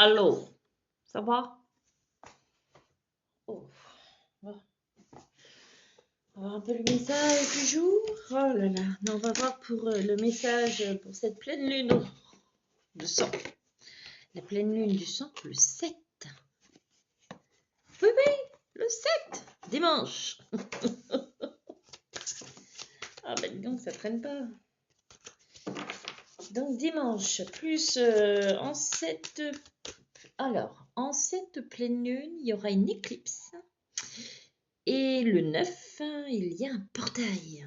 Allô, ça va? Oh, bon. On va voir un peu le message du jour. Oh là là, non, on va voir pour le message pour cette pleine lune de sang. La pleine lune du sang, le 7. Oui, oui, le 7, dimanche. Ah ben dis donc, ça traîne pas. Donc dimanche, plus en cette... Alors, en cette pleine lune, il y aura une éclipse. Et le 9, il y a un portail.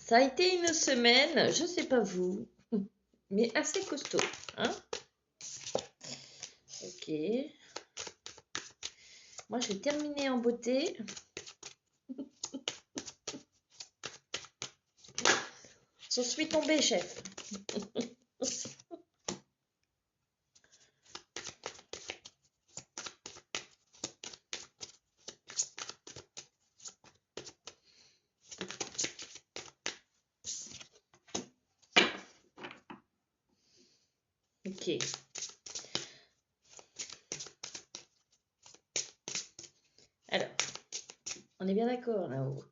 Ça a été une semaine, je sais pas vous, mais assez costaud. Hein? Ok. Moi, je vais terminer en beauté. Je suis tombée, chef. Ok. Alors, on est bien d'accord là-haut.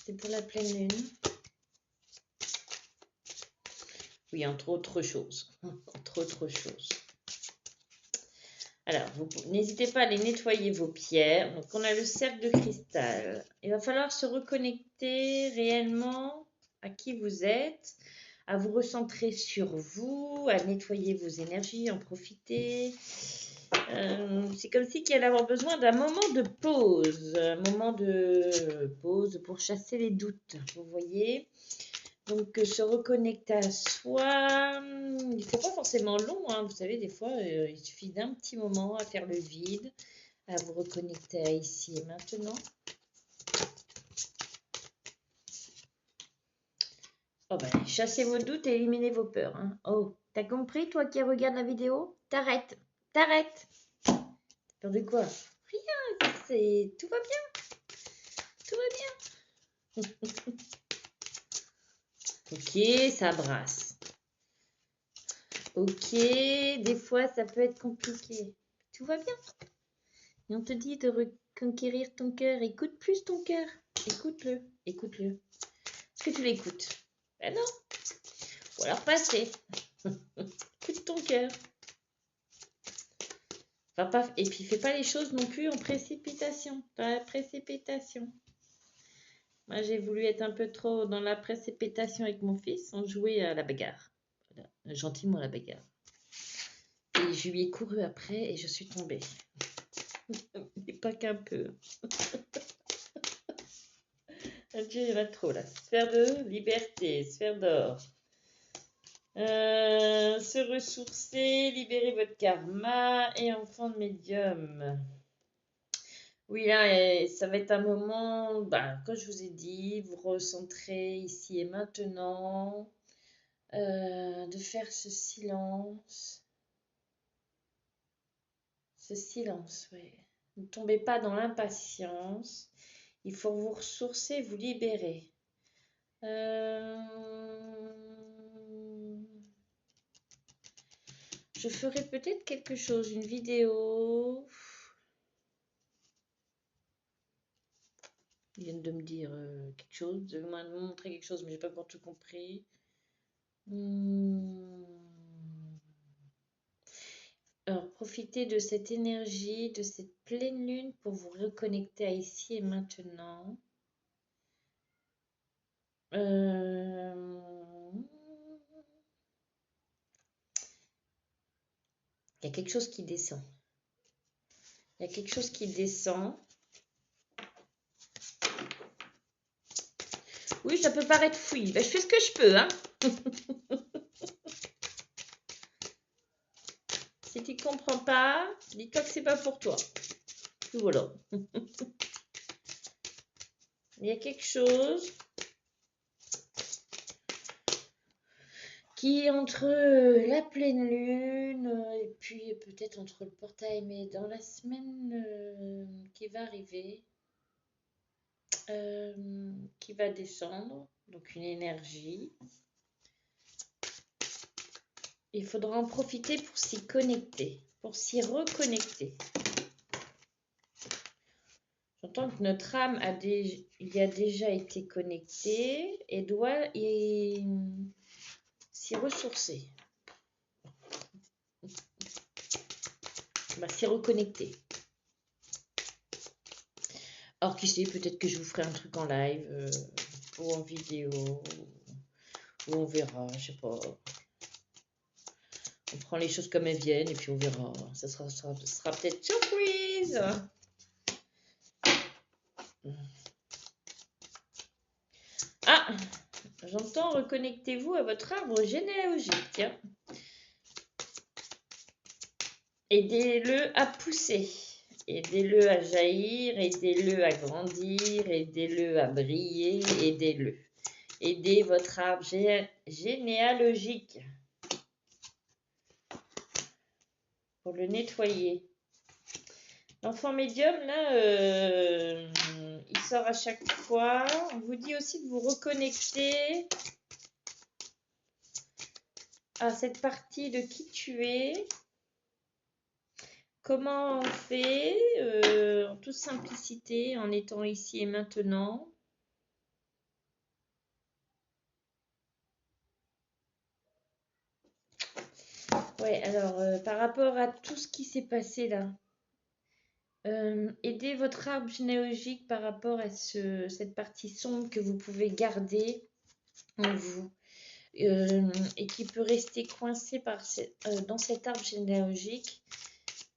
C'est pour la pleine lune. Oui, entre autres choses. Entre autres choses. Alors, n'hésitez pas à aller nettoyer vos pierres. Donc, on a le cercle de cristal. Il va falloir se reconnecter réellement à qui vous êtes, à vous recentrer sur vous, à nettoyer vos énergies, en profiter. C'est comme si qu'il allait avoir besoin d'un moment de pause, un moment de pause pour chasser les doutes, vous voyez. Donc, se reconnecter à soi, il ne faut pas forcément long, hein. Vous savez, des fois, il suffit d'un petit moment à faire le vide, à vous reconnecter à ici et maintenant. Oh ben, chassez vos doutes et éliminez vos peurs. Hein. Oh, t'as compris, toi qui regardes la vidéo? T'arrêtes, t'arrêtes. T'as peur de quoi? Rien, tout va bien, tout va bien. Ok, ça brasse. Ok, des fois ça peut être compliqué. Tout va bien. Et on te dit de reconquérir ton cœur. Écoute plus ton cœur. Écoute-le, écoute-le. Est-ce que tu l'écoutes? Ben non. Ou alors passez. Écoute ton cœur. Et puis fais pas les choses non plus en précipitation. Dans la précipitation. Moi j'ai voulu être un peu trop dans la précipitation avec mon fils. On jouait à la bagarre. Voilà. Gentiment à la bagarre. Et je lui ai couru après et je suis tombée. Et pas qu'un peu. Dieu, il y en a trop là. Sphère de liberté, sphère d'or. Se ressourcer, libérer votre karma et enfant de médium. Oui, là, ça va être un moment, comme je vous ai dit, vous recentrer ici et maintenant, de faire ce silence. Ce silence, oui. Ne tombez pas dans l'impatience. Il faut vous ressourcer, vous libérer. Je ferai peut-être quelque chose, une vidéo. Ils viennent de me dire quelque chose, de me montrer quelque chose, mais j'ai pas encore tout compris. Alors, profitez de cette énergie, de cette pleine lune pour vous reconnecter à ici et maintenant. Il y a quelque chose qui descend. Il y a quelque chose qui descend. Oui, ça peut paraître fouillis. Je fais ce que je peux, hein. Si tu ne comprends pas, dis-toi que c'est pas pour toi. Et voilà. Il y a quelque chose qui est entre la pleine lune et puis peut-être entre le portail, mais dans la semaine qui va arriver, qui va descendre. donc une énergie. Il faudra en profiter pour s'y connecter, pour s'y reconnecter. J'entends que notre âme y a déjà été connectée et doit s'y ressourcer, s'y reconnecter. Alors qui sait, peut-être que je vous ferai un truc en live ou en vidéo, ou on verra, je sais pas. On prend les choses comme elles viennent et puis on verra. Ça sera peut-être surprise. Ah, j'entends reconnectez-vous à votre arbre généalogique. Tiens. Aidez-le à pousser. Aidez-le à jaillir, aidez-le à grandir, aidez-le à briller, aidez-le. Aidez votre arbre généalogique pour le nettoyer. L'enfant médium, là, il sort à chaque fois. On vous dit aussi de vous reconnecter à cette partie de qui tu es. Comment on fait en toute simplicité, en étant ici et maintenant. Ouais, alors, par rapport à tout ce qui s'est passé là, aidez votre arbre généalogique par rapport à cette partie sombre que vous pouvez garder en vous et qui peut rester coincé dans cet arbre généalogique.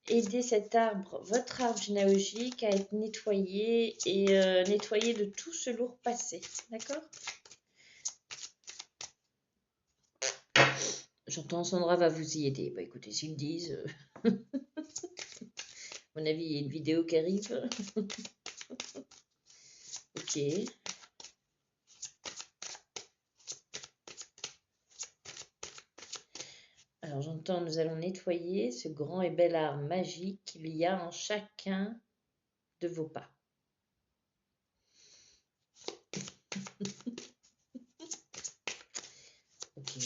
Aidez cet arbre, votre arbre généalogique, à être nettoyé et nettoyé de tout ce lourd passé. D'accord? J'entends Sandra va vous y aider. Bah écoutez, s'ils me disent, à mon avis, il y a une vidéo qui arrive. Ok. Alors j'entends, nous allons nettoyer ce grand et bel arbre magique qu'il y a en chacun de vos pas. Ok.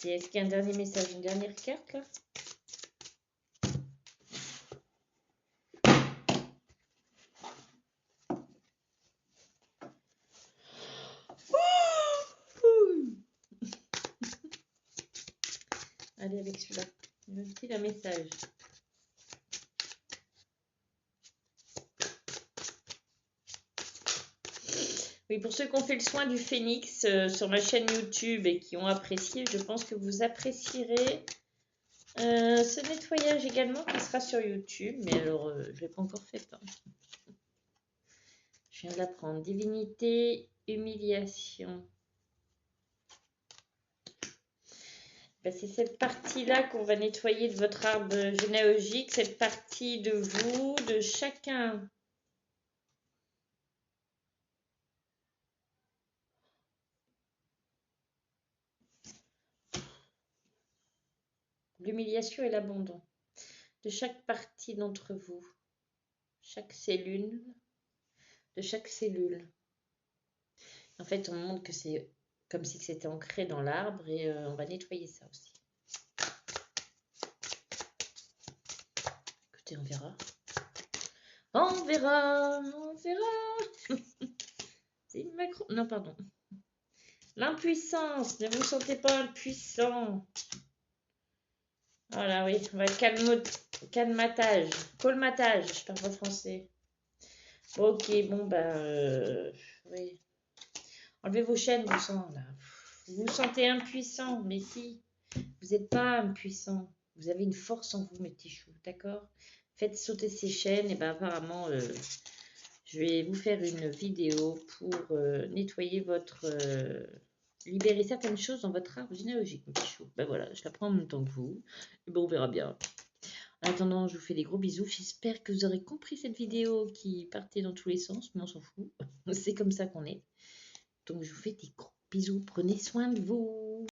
Et est-ce qu'il y a un dernier message, une dernière carte là? Allez avec celui-là. Je vous dis un message. Oui, pour ceux qui ont fait le soin du phénix sur ma chaîne YouTube et qui ont apprécié, je pense que vous apprécierez ce nettoyage également qui sera sur YouTube. Mais alors, je ne l'ai pas encore fait. Hein. Je viens de l'apprendre. Divinité, humiliation. Ben, c'est cette partie-là qu'on va nettoyer de votre arbre généalogique, cette partie de vous, de chacun. L'humiliation et l'abandon de chaque partie d'entre vous, chaque cellule, de chaque cellule. En fait, on montre que c'est comme si c'était ancré dans l'arbre et on va nettoyer ça aussi. Écoutez, on verra. On verra, on verra. C'est Macron. Non, pardon. L'impuissance. Ne vous sentez pas impuissant. Voilà, oui. On va calmatage. Colmatage. Je parle pas français. Ok, bon, ben, oui. Enlevez vos chaînes, vous sentez là. Vous vous sentez impuissant, mais si. Vous n'êtes pas impuissant. Vous avez une force en vous, mes petits choux, d'accord? Faites sauter ces chaînes. Et ben apparemment, je vais vous faire une vidéo pour nettoyer votre... libérer certaines choses dans votre arbre généalogique, mes petits choux. Ben voilà, je la prends en même temps que vous. Et ben on verra bien. En attendant, je vous fais des gros bisous. J'espère que vous aurez compris cette vidéo qui partait dans tous les sens, mais on s'en fout. C'est comme ça qu'on est. Donc je vous fais des gros bisous. Prenez soin de vous.